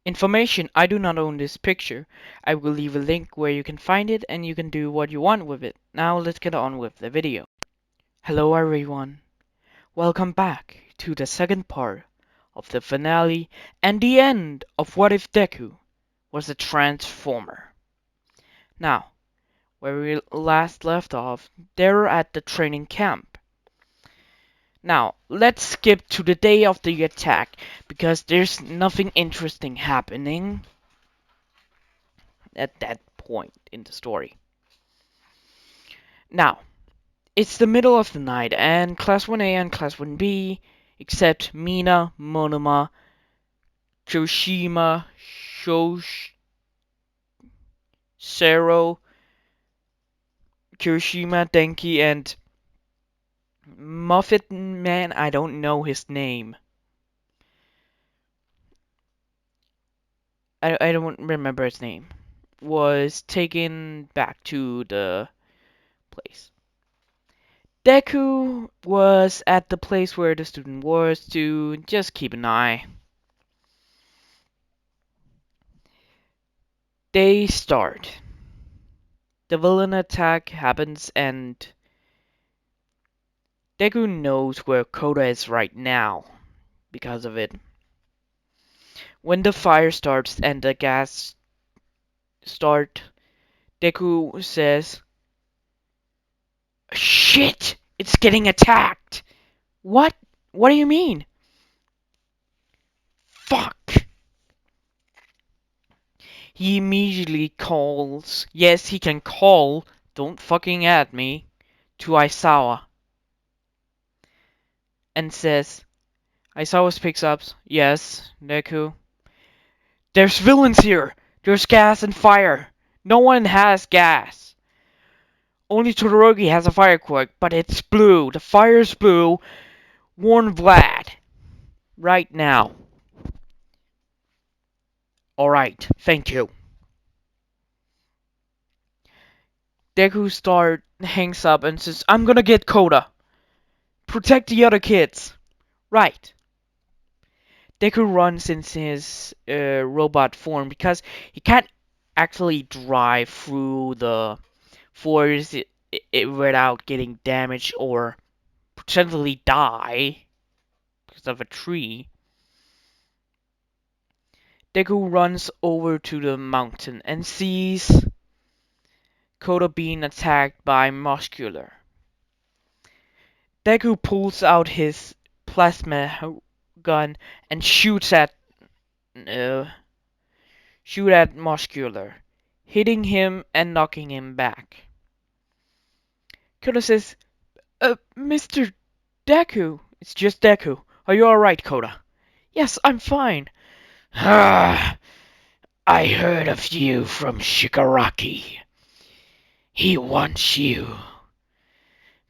Information: I do not own this picture. I will leave a link where you can find it and you can do what you want with it. Now let's get on with the video. Hello everyone. Welcome back to the second part of the finale and the end of What If Deku was a Transformer. Now, where we last left off, they're at the training camp. Now, let's skip to the day of the attack because there's nothing interesting happening at that point in the story. Now, it's the middle of the night and Class 1A and Class 1B, except Mina, Monoma, Kirishima, Sero, Kirishima, Denki, and Muffet Man, I don't know his name. I don't remember his name. Was taken back to the place. Deku was at the place where the student was to just keep an eye. They start. The villain attack happens and Deku knows where Koda is right now because of it. When the fire starts and the gas start, Deku says, "Shit! It's getting attacked!" What? What do you mean? Fuck! He immediately calls, yes, he can call, don't fucking at me, to Aizawa. And says, Aizawa picks up, yes, Deku. There's villains here! There's gas and fire! No one has gas! Only Todoroki has a fire quirk, but it's blue. The fire's blue. Warn Vlad. Right now. Alright, thank you. Deku hangs up and says, I'm gonna get Koda. Protect the other kids. Right. Deku runs in his robot form because he can't actually drive through the forest without getting damaged or potentially die because of a tree. Deku runs over to the mountain and sees Koda being attacked by Muscular. Deku pulls out his plasma gun and shoot at Muscular, hitting him and knocking him back. Koda says, Mr. Deku. It's just Deku. Are you alright, Koda? Yes, I'm fine. Ah, I heard of you from Shigaraki. He wants you.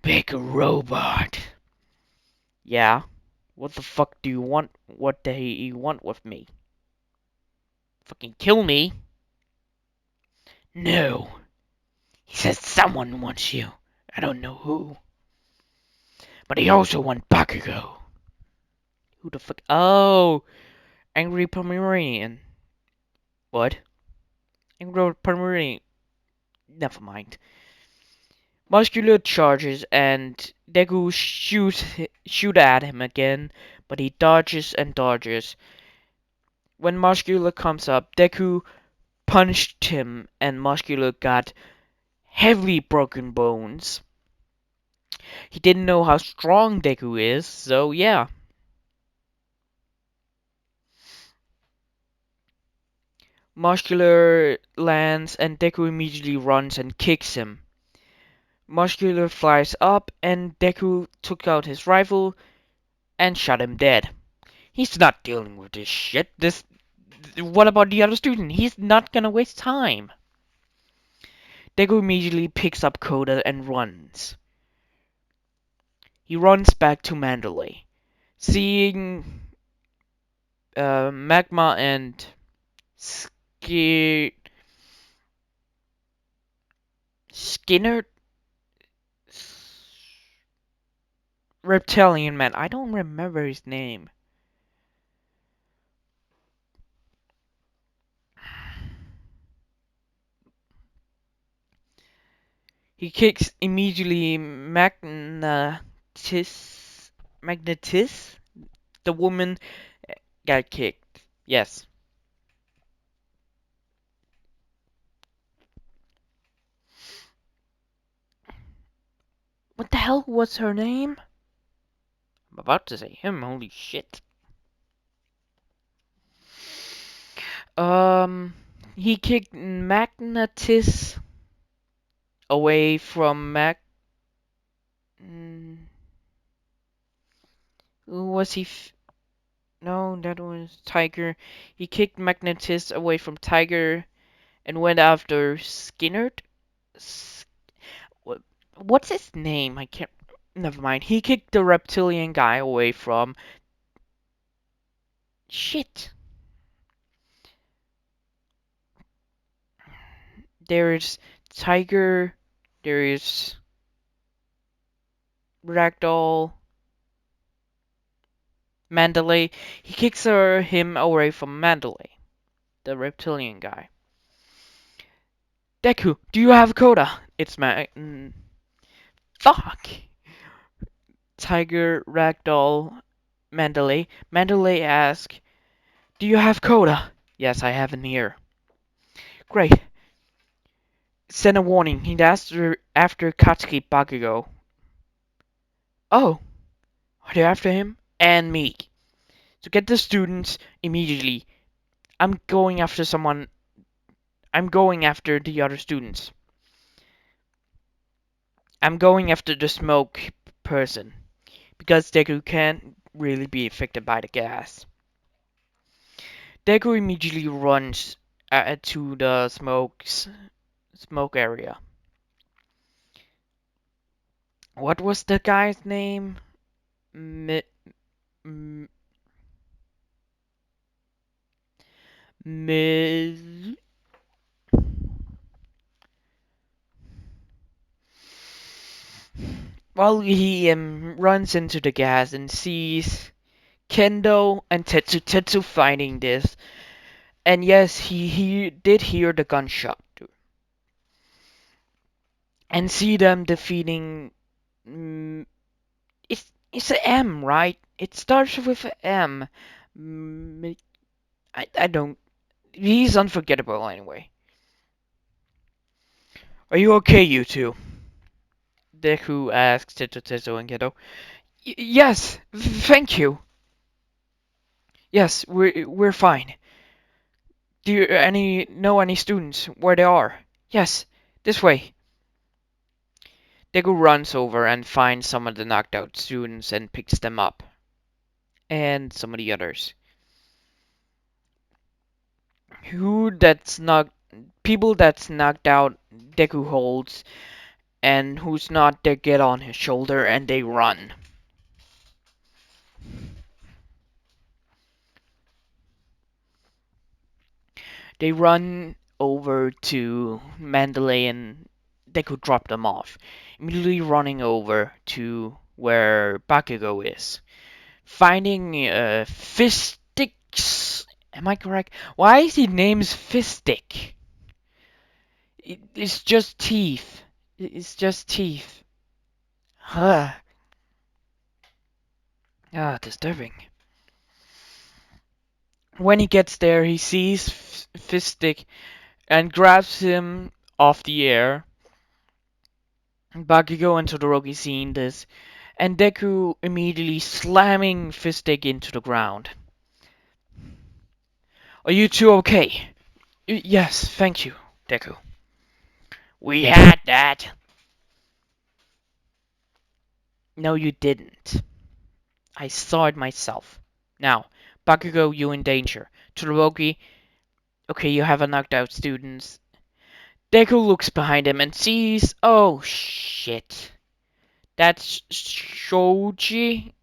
Big robot. Yeah? What the fuck do you want? What do you want with me? Fucking kill me? No. He says someone wants you. I don't know who. But he also wants Bakugo. Who the fuck? Oh! Angry Pomeranian. What? Angry Pomeranian. Never mind. Muscular charges and Deku shoot at him again, but he dodges and dodges. When Muscular comes up, Deku punched him and Muscular got heavily broken bones. He didn't know how strong Deku is, so yeah. Muscular lands and Deku immediately runs and kicks him. Muscular flies up and Deku took out his rifle and shot him dead. He's not dealing with this shit. What about the other student? He's not gonna waste time. Deku immediately picks up Koda and runs. He runs back to Mandalay, seeing Magma and Skinner Reptilian Man. I don't remember his name. He kicks immediately Magnetis. The woman got kicked. Yes. What the hell was her name? I'm about to say him. Holy shit. Um, he kicked Magnetis away from mm, who was he? No, that was Tiger. He kicked Magnetis away from Tiger and went after Skinner. What's his name? I can't. Never mind. He kicked the reptilian guy away from. Shit. There's Tiger. There is Ragdoll. Mandalay. He kicks him away from Mandalay, the reptilian guy. Deku, do you have Coda? It's my. Fuck! Tiger, Ragdoll, Mandalay. Mandalay asks, do you have Coda? Yes, I have in here. Great. Send a warning. He'd asked her after Katsuki Bakugo. Oh, are they after him? And me. So get the students immediately. I'm going after someone. I'm going after the other students. I'm going after the smoke person. Because Deku can't really be affected by the gas. Deku immediately runs to the smoke area. What was the guy's name? Mi- M- Mi- Well, he runs into the gas and sees Kendo and Tetsu fighting this. And yes, he did hear the gunshot. And see them defeating. Mm, it's a M, right? It starts with a M. Mm, I don't. He's unforgettable anyway. Are you okay, you two? Deku asks Tetsu and Kendo. Yes, thank you. Yes, we're fine. Do you know any students where they are? Yes, this way. Deku runs over and finds some of the knocked out students and picks them up. And some of the others. Who that's knocked people that's knocked out Deku holds and who's not they get on his shoulder and they run. They run over to Mandalay and Deku drop them off. Immediately running over to where Bakugo is. Finding Fistix. Am I correct? Why is he named Fistic? It's just teeth. It's just teeth. Huh. Ah, disturbing. When he gets there, he sees Fistic and grabs him off the air. Bakugo and Todoroki seeing this, and Deku immediately slamming Fistic into the ground. Are you two okay? Yes, thank you, Deku. We had that. No, you didn't. I saw it myself. Now, Bakugo, you in danger. Todoroki, okay, you have a knocked out students. Deku looks behind him and sees. Oh shit. That's Shoji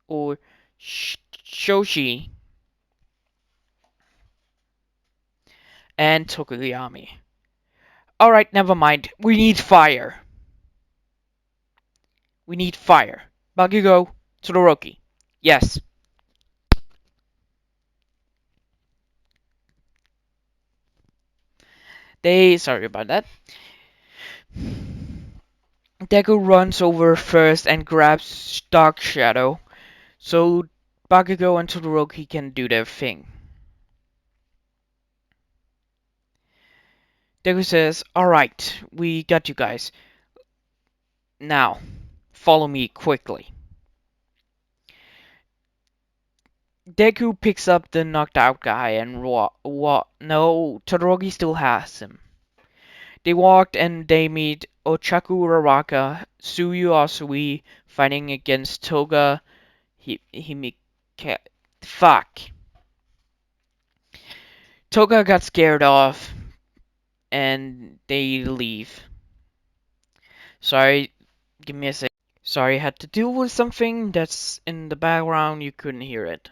or Shoshi and Tokuyami. Alright, never mind. We need fire. We need fire. Bakugo, Todoroki. Yes. Sorry about that. Deku runs over first and grabs Dark Shadow, so Bakugo and Todoroki can do their thing. Deku says, "Alright, we got you guys. Now, follow me quickly." Deku picks up the knocked out guy and no, Todoroki still has him. They walked and they meet Ochaku Uraraka, Tsuyu Asui fighting against Toga Himika. Fuck. Toga got scared off and they leave. Sorry, give me a sec. Sorry, I had to deal with something that's in the background, you couldn't hear it.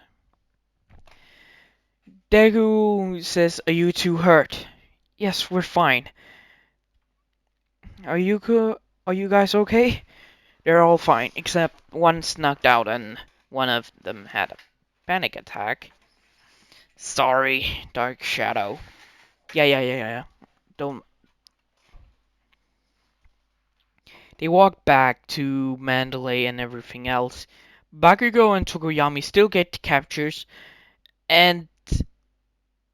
Deku says, "Are you two hurt?" "Yes, we're fine." Are you guys okay?" "They're all fine, except one's knocked out and one of them had a panic attack." "Sorry, Dark Shadow." Yeah. Don't. They walk back to Mandalay and everything else. Bakugo and Tokoyami still get captures, and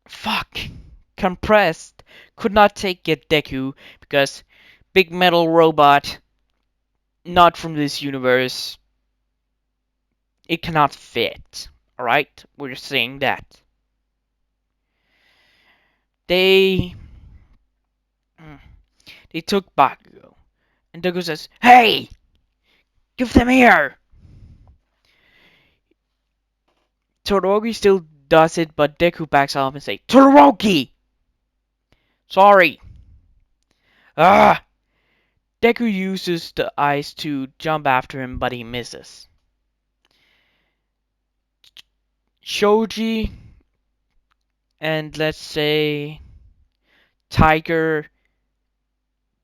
fuck, Compressed could not take it Deku because big metal robot, not from this universe. It cannot fit. Alright? We're saying that. They they took Bakugo. And Deku says, "Hey! Give them here!" Todoroki still does it, but Deku backs off and says, "Todoroki! Sorry!" Ah! Deku uses the ice to jump after him, but he misses. Shoji and let's say Tiger,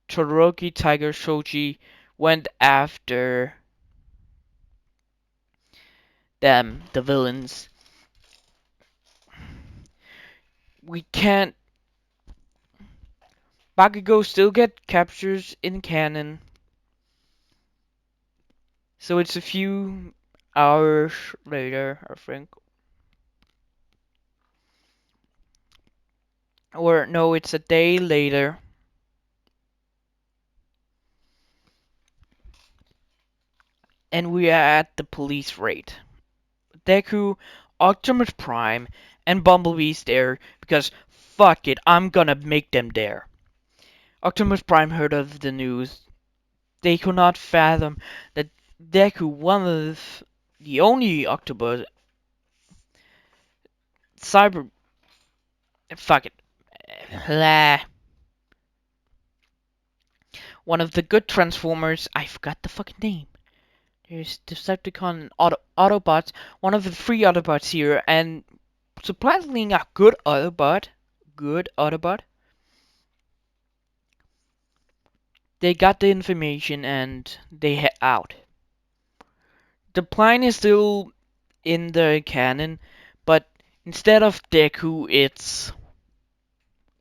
Todoroki, Tiger, Shoji went after them, the villains. We can't. Bakugo still get captures in canon, so it's a few hours later, I think. Or no, it's a day later. And we are at the police raid. Deku, Optimus Prime, and Bumblebee's there because fuck it, I'm gonna make them there. Optimus Prime heard of the news. They could not fathom that Deku, one of the only Octopus, cyber, fuck it, blah. One of the good Transformers, I forgot the fucking name. There's Decepticon Autobots, one of the three Autobots here, and surprisingly a good Autobot. Good Autobot. They got the information and they head out. The plan is still in the canon, but instead of Deku, it's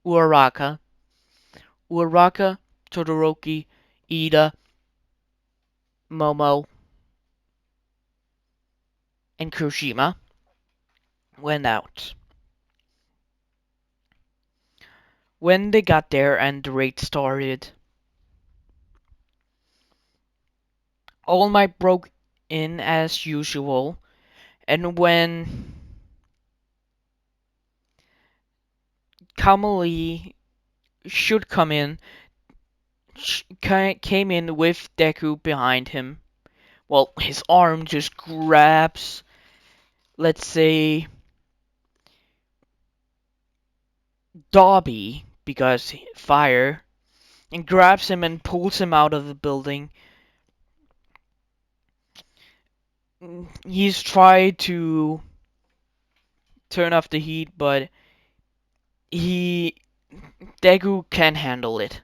Uraraka. Uraraka, Todoroki, Ida, Momo, and Kuroshima went out. When they got there and the raid started, All Might broke in as usual, and when Kamali should come in, came in with Deku behind him. Well, his arm just grabs, let's say, Dobby, because fire, and grabs him and pulls him out of the building. He's tried to turn off the heat, but Deku can't handle it.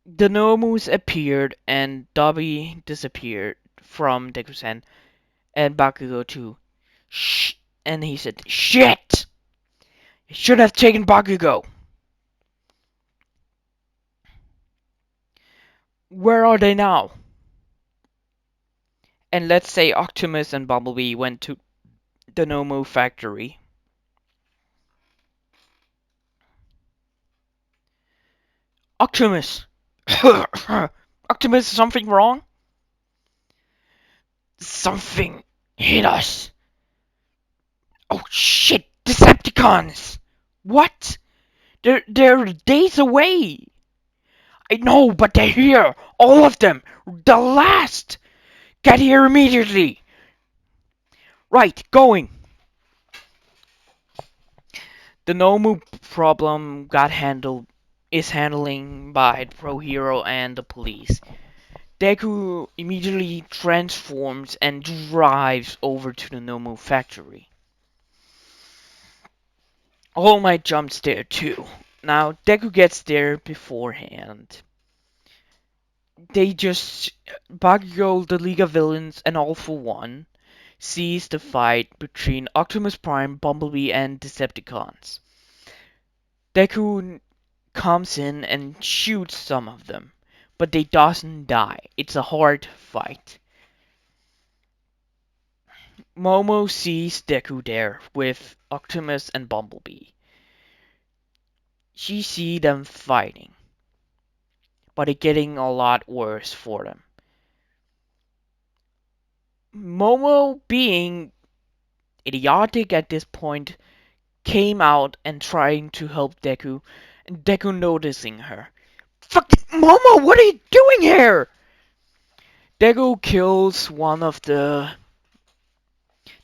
The Nomus appeared and Dobby disappeared from Deku's hand, and Bakugo too. Shh! And he said, "Shit! I should have taken Bakugo!" Where are they now? And let's say Optimus and Bumblebee went to the Nomu factory. Optimus! Optimus, is something wrong? Something hit us. Oh shit, Decepticons! What? They're days away! I know, but they're here! All of them! The last! Get here immediately! Right, going! The Nomu problem is handling by Pro Hero and the police. Deku immediately transforms and drives over to the Nomu factory. All Might jumps there too. Now, Deku gets there beforehand. Bakugo, the League of Villains, and All for One sees the fight between Optimus Prime, Bumblebee, and Decepticons. Deku comes in and shoots some of them, but they doesn't die. It's a hard fight. Momo sees Deku there with Optimus and Bumblebee. She sees them fighting, but it's getting a lot worse for them. Momo, being idiotic at this point, came out and trying to help Deku, and Deku noticing her. Fuck, Momo, what are you doing here? Deku kills one of the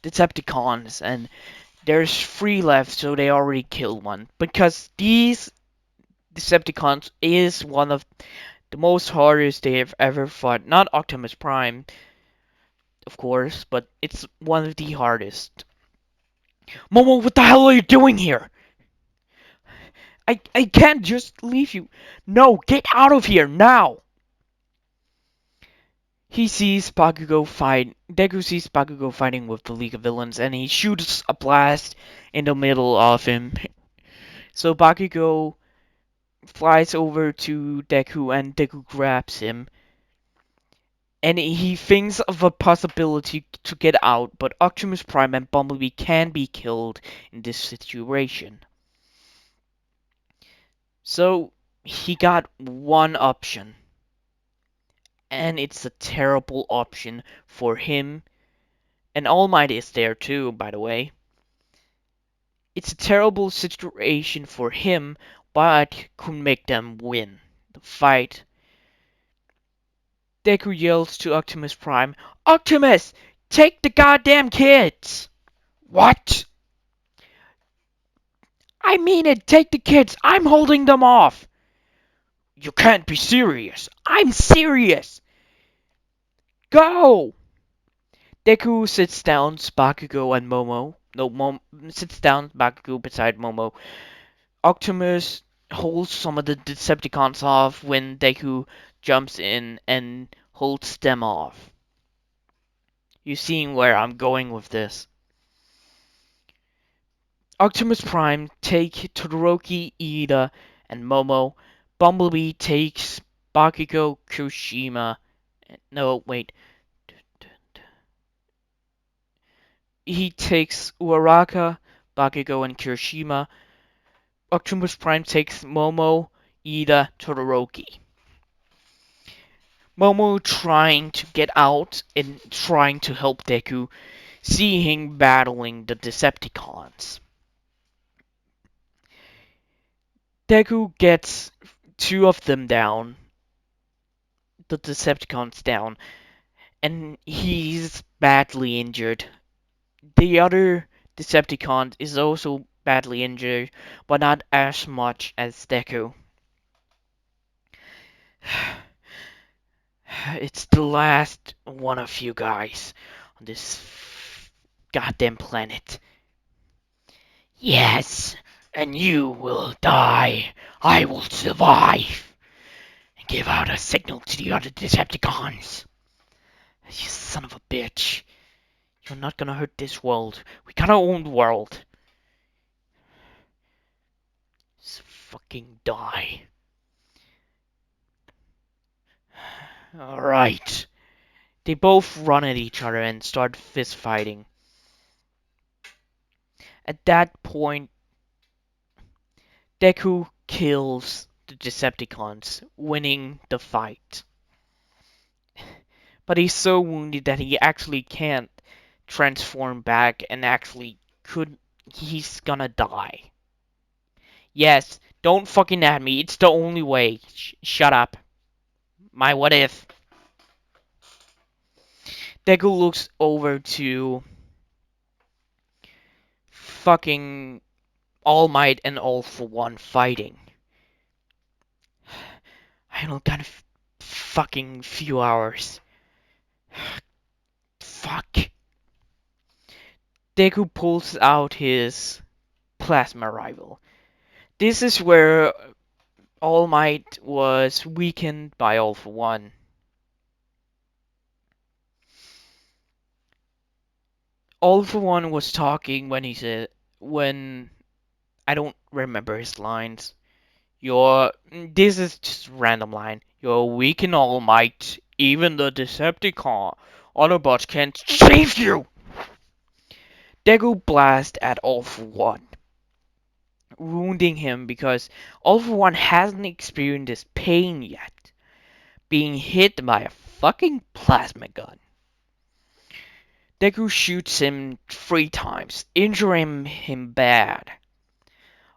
Decepticons, and there's 3 left, so they already killed one. Because these Decepticons is one of the most hardest they have ever fought. Not Optimus Prime, of course, but it's one of the hardest. Momo, what the hell are you doing here? I can't just leave you. No, get out of here now! He sees Bakugo fight. Deku sees Bakugo fighting with the League of Villains, and he shoots a blast in the middle of him. So Bakugo flies over to Deku, and Deku grabs him. And he thinks of a possibility to get out, but Optimus Prime and Bumblebee can be killed in this situation. So he got one option. And it's a terrible option for him. And All Might is there too, by the way. It's a terrible situation for him, but could make them win the fight. Deku yells to Optimus Prime, Optimus! Take the goddamn kids! What? I mean it, take the kids! I'm holding them off! You can't be serious! I'm serious! Go! Deku sits down Bakugo and Momo. No, sits down Bakugo beside Momo. Optimus holds some of the Decepticons off when Deku jumps in and holds them off. You seeing where I'm going with this. Optimus Prime takes Todoroki, Ida, and Momo. Bumblebee takes Bakugo, Kushima. No, wait. He takes Uraraka, Bakugo, and Kirishima. Optimus Prime takes Momo, Ida, Todoroki. Momo trying to get out and trying to help Deku, see him battling the Decepticons. Deku gets 2 of them down, the Decepticons down, and he's badly injured. The other Decepticon is also badly injured, but not as much as Deku. It's the last one of you guys on this goddamn planet. Yes, and you will die. I will survive. And give out a signal to the other Decepticons. You son of a bitch. You're not gonna hurt this world. We got our own world. Just fucking die. Alright. They both run at each other and start fist fighting. At that point, Deku kills the Decepticons, winning the fight. But he's so wounded that he actually can't transform back and actually could. He's gonna die. Yes, don't fucking at me. It's the only way. Shut up. My what if? Deku looks over to fucking All Might and All for One fighting. I don't got a fucking few hours. Fuck. Deku pulls out his plasma rifle. This is where All Might was weakened by All for One. All for One was talking when he said, when I don't remember his lines. This is just a random line. You're weak in All Might. Even the Decepticon Autobots can't save you. Deku blast at All for One, wounding him because All for One hasn't experienced this pain yet, being hit by a fucking plasma gun. Deku shoots him 3 times, injuring him bad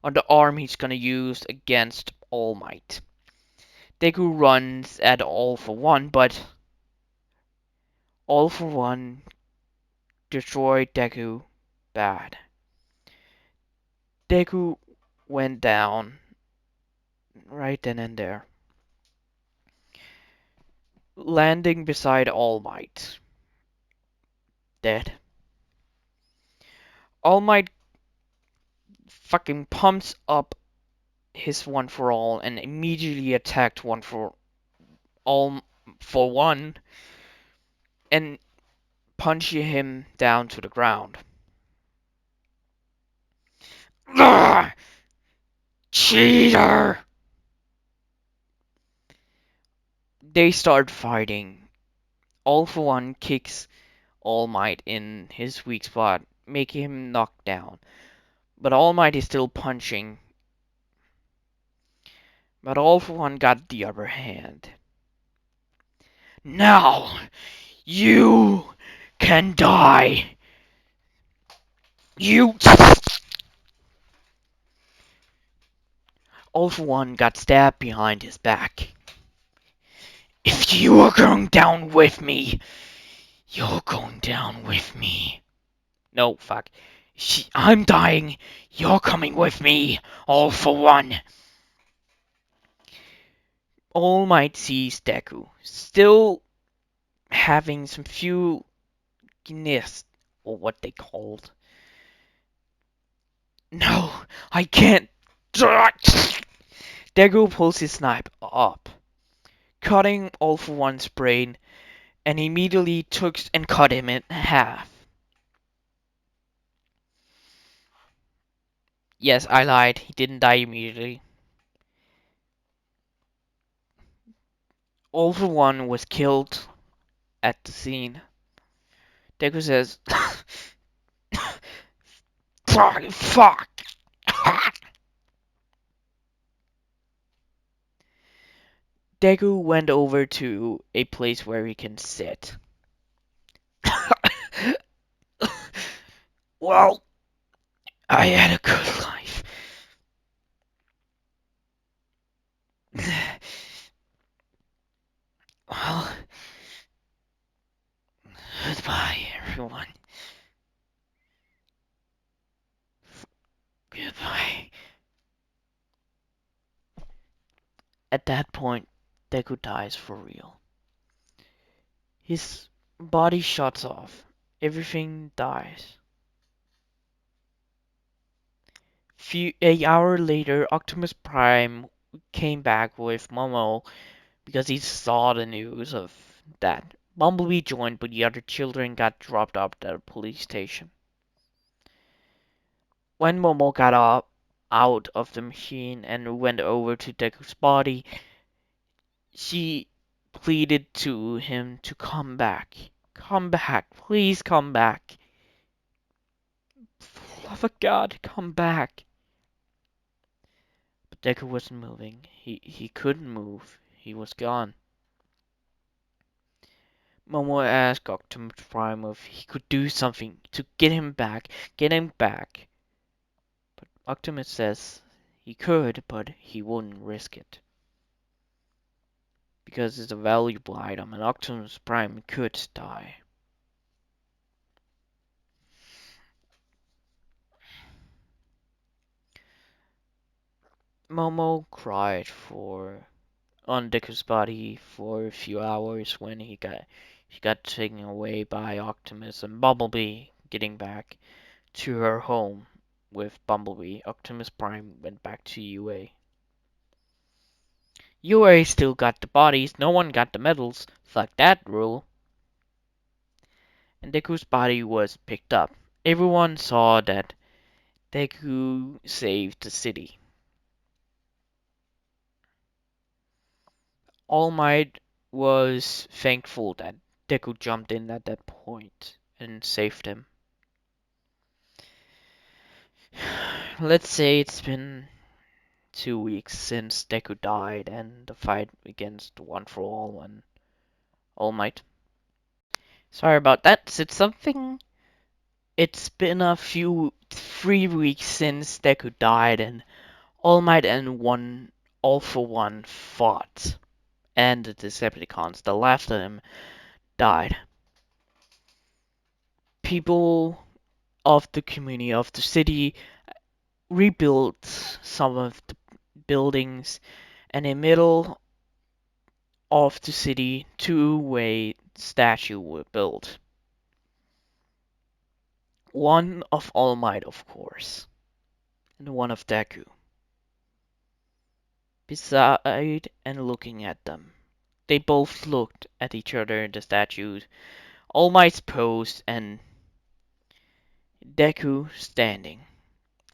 on the arm he's gonna use against All Might. Deku runs at All for One, but All for One destroyed Deku bad. Deku went down right then and there, landing beside All Might, dead. All Might fucking pumps up his One for All and immediately attacked All for One and punching him down to the ground. Ugh! Cheater! They start fighting. All for One kicks All Might in his weak spot, making him knocked down. But All Might is still punching. But All for One got the upper hand. Now, you can die. You. All for One got stabbed behind his back. If you are going down with me, you're going down with me. No, fuck. I'm dying. You're coming with me. All for One. All Might sees Deku, still having some few gnist, or what they called. No, I can't. Deku pulls his knife up, cutting All for One's brain, and immediately took and cut him in half. Yes, I lied. He didn't die immediately. All for One was killed at the scene. Deku says, fuck. Deku went over to a place where he can sit. Well, I had a good life. Well, goodbye, everyone. Goodbye. At that point, Deku dies for real. His body shuts off. Everything dies. A hour later, Optimus Prime came back with Momo because he saw the news of that. Bumblebee joined, but the other children got dropped off at the police station. When Momo got out of the machine and went over to Deku's body, she pleaded to him to come back. Come back, please come back. For the love of God, come back. But Deku wasn't moving. He couldn't move. He was gone. Momo asked Optimus Prime if he could do something to get him back. But Optimus says he could, but he wouldn't risk it. Because it's a valuable item and Optimus Prime could die. Momo cried on Deku's body for a few hours when he got taken away by Optimus and Bumblebee. Getting back to her home with Bumblebee, Optimus Prime went back to UA. UA still got the bodies, no one got the medals. Fuck that rule. And Deku's body was picked up. Everyone saw that Deku saved the city. All Might was thankful that Deku jumped in at that point and saved him. Let's say it's been 2 weeks since Deku died and the fight against One for All and All Might. Sorry about that. It's been 3 weeks since Deku died and All Might and All for One fought. And the Decepticons that left him died. People of the community of the city rebuilt some of the buildings, and in the middle of the city, two-way statue were built. One of All Might, of course, and one of Deku. Beside and looking at them, they both looked at each other in the statues. All Might's posed and Deku standing.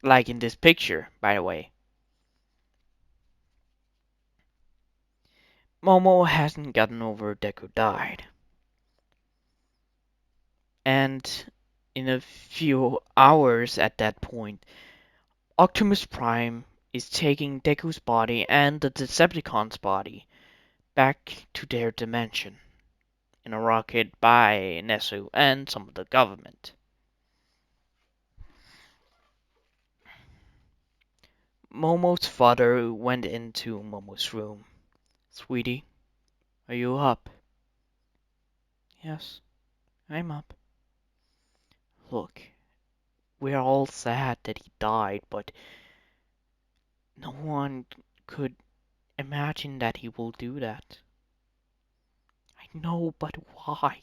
Like in this picture, by the way. Momo hasn't gotten over Deku died. And in a few hours at that point, Optimus Prime is taking Deku's body and the Decepticon's body back to their dimension in a rocket by Nezu and some of the government. Momo's father went into Momo's room. Sweetie, are you up? Yes, I'm up. Look, we're all sad that he died, but no one could imagine that he will do that. I know, but why?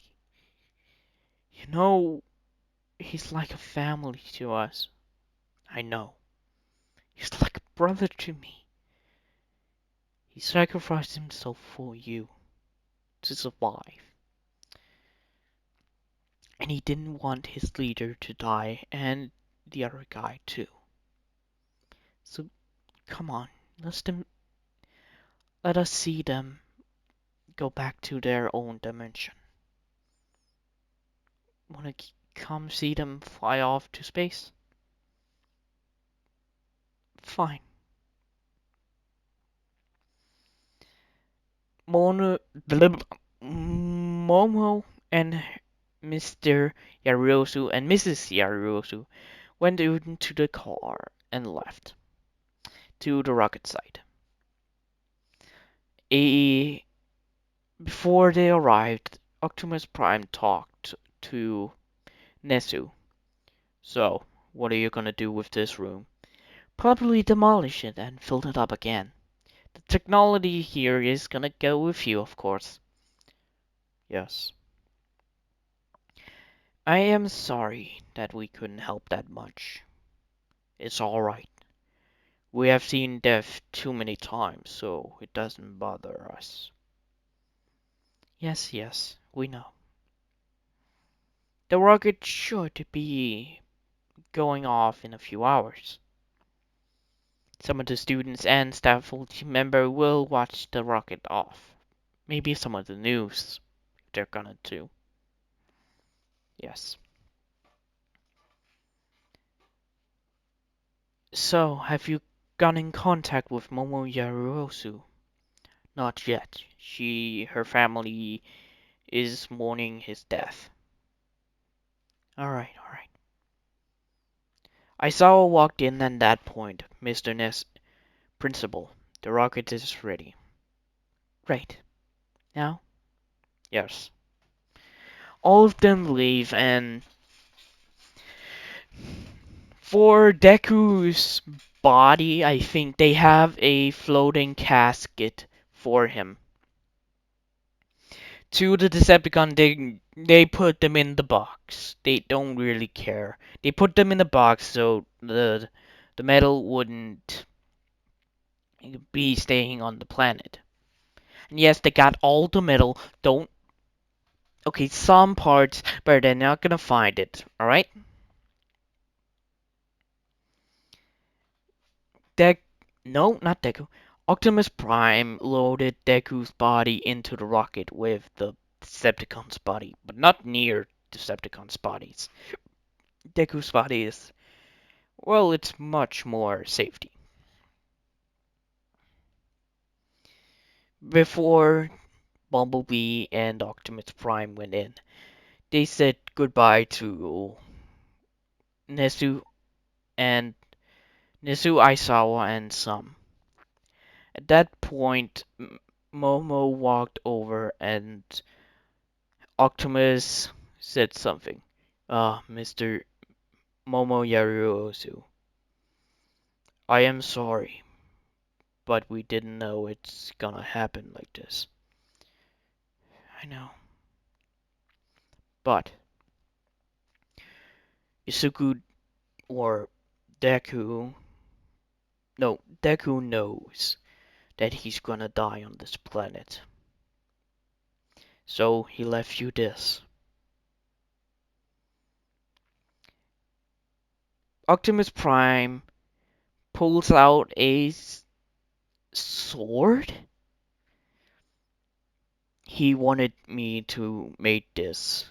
You know, he's like a family to us. I know. He's like a brother to me. He sacrificed himself for you to survive. And he didn't want his leader to die and the other guy too. So come on, let us see them go back to their own dimension. Wanna come see them fly off to space? Fine. Momo and Mr. Yaruosu and Mrs. Yaruosu went into the car and left to the rocket site. Before they arrived, Optimus Prime talked to Nezu. So, what are you gonna do with this room? Probably demolish it and fill it up again. The technology here is gonna go with you, of course. Yes. I am sorry that we couldn't help that much. It's alright. We have seen death too many times, so it doesn't bother us. Yes, we know. The rocket should be going off in a few hours. Some of the students and staff faculty member will watch the rocket off Maybe some of the news they're gonna do. Yes. So, have you got in contact with Momo Yaruosu? Not yet. Her family is mourning his death. Alright, alright. Aizawa walked in at that point. Mr. Ness, Principal, the rocket is ready. Great. Now? Yes. All of them leave, and for Deku's body, I think they have a floating casket for him. To the Decepticon, they put them in the box. They don't really care. They put them in the box so the metal wouldn't be staying on the planet. And yes, they got all the metal. Don't Okay, some parts, but they're not gonna find it. All right. Dek, no, not Deku. Optimus Prime loaded Deku's body into the rocket with the Decepticon's body, but not near Decepticon's bodies. Deku's body is, well, it's much more safety. Before Bumblebee and Optimus Prime went in, they said goodbye to Nezu and Aizawa and some. At that point, Momo walked over and Optimus said something. Mr. Momo Yaruosu, I am sorry, but we didn't know it's gonna happen like this. I know. But Isuku or Deku, no, Deku knows that he's gonna die on this planet. So he left you this. Optimus Prime pulls out a sword? He wanted me to make this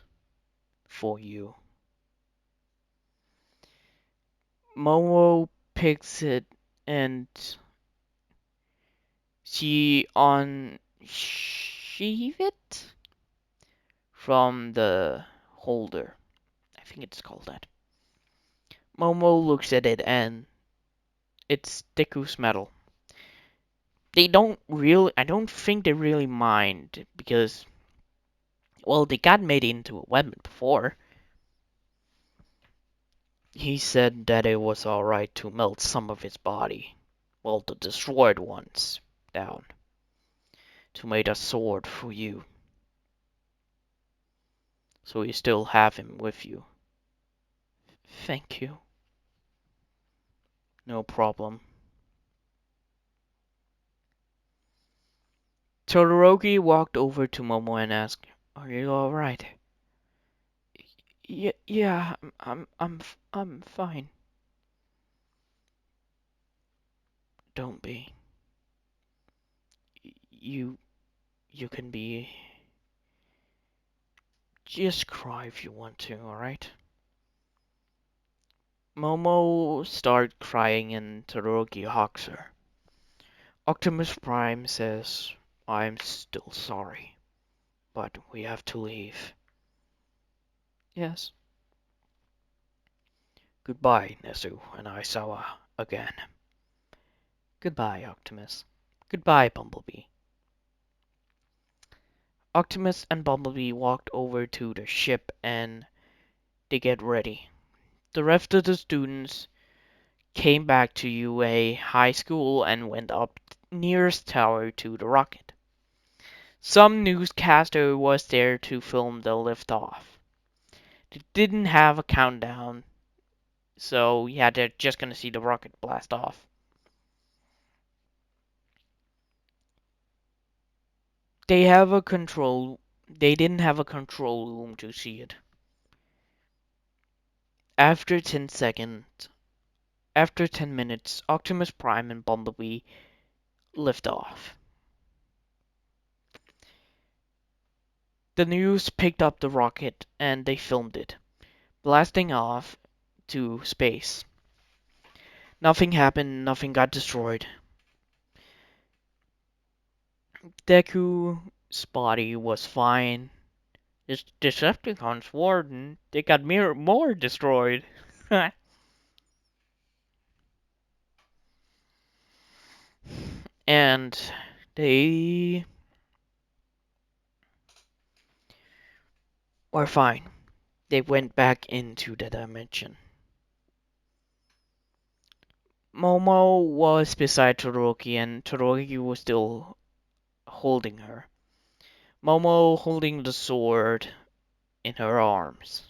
for you. Momo picks it and she unsheaves it from the holder. I think it's called that. Momo looks at it and it's Deku's metal. I don't think they really mind because, well, they got made into a weapon before. He said that it was alright to melt some of his body, well, the destroyed ones, down, to make a sword for you. So you still have him with you. Thank you. No problem. Todoroki walked over to Momo and asked, "Are you all right?" Yeah, I'm fine. Don't be. You, you can be. Just cry if you want to, all right? Momo starts crying and Todoroki hugs her. Optimus Prime says, "I'm still sorry, but we have to leave." Yes. Goodbye, Nezu and Aizawa again. Goodbye, Optimus. Goodbye, Bumblebee. Optimus and Bumblebee walked over to the ship and they get ready. The rest of the students came back to UA High School and went up nearest tower to the rocket. Some newscaster was there to film the liftoff. They didn't have a countdown, so yeah, they're just gonna see the rocket blast off. They have a control. They didn't have a control room to see it. After 10 seconds, after 10 minutes, Optimus Prime and Bumblebee lift off. The news picked up the rocket and they filmed it, blasting off to space. Nothing happened, nothing got destroyed. Deku's body was fine. The Decepticons warden, they got more destroyed. And they were fine. They went back into the dimension. Momo was beside Todoroki and Todoroki was still holding her. Momo holding the sword in her arms.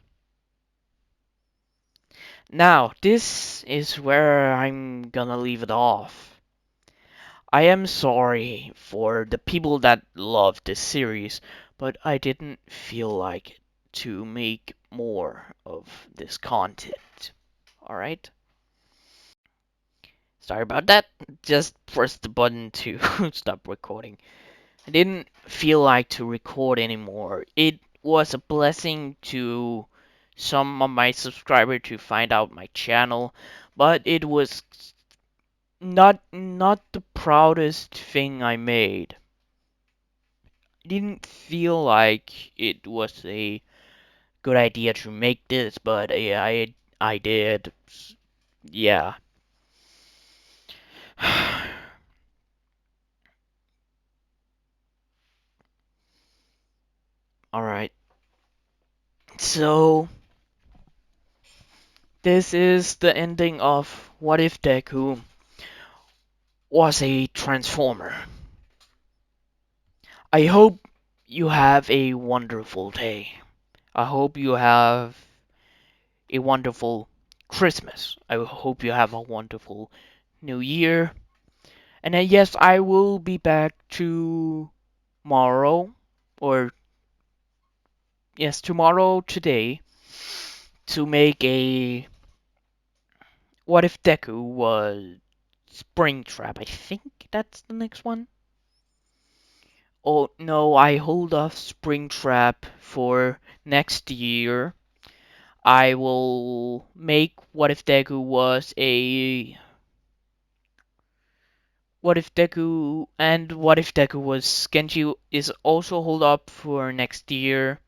Now, this is where I'm gonna leave it off. I am sorry for the people that love this series, but I didn't feel like it to make more of this content. Alright? Sorry about that. Just press the button to stop recording. I didn't feel like to record anymore. It was a blessing to some of my subscribers to find out my channel, but it was not the proudest thing I made. I didn't feel like it was a good idea to make this, but I did. Yeah. All right. So this is the ending of What If Deku was a Transformer. I hope you have a wonderful day. I hope you have a wonderful Christmas. I hope you have a wonderful New Year. And then, yes, I will be back tomorrow, or yes, tomorrow today, to make a What If Deku was Springtrap. I think that's the next one. Oh no, I hold off Springtrap for next year. I will make What If Deku was a What If Deku and What If Deku was Genji is also hold up for next year.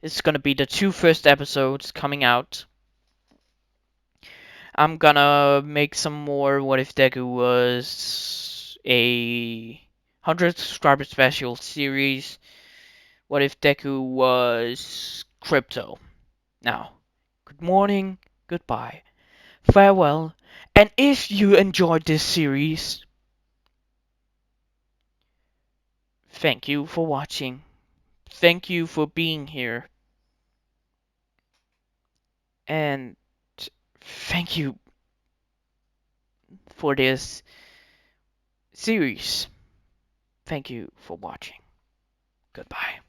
It's gonna be the two first episodes coming out. I'm gonna make some more What If Deku was a 100 subscriber special series. What If Deku was Crypto. Now, good morning, goodbye, farewell, and if you enjoyed this series, thank you for watching. Thank you for being here. And thank you for this series. Thank you for watching. Goodbye.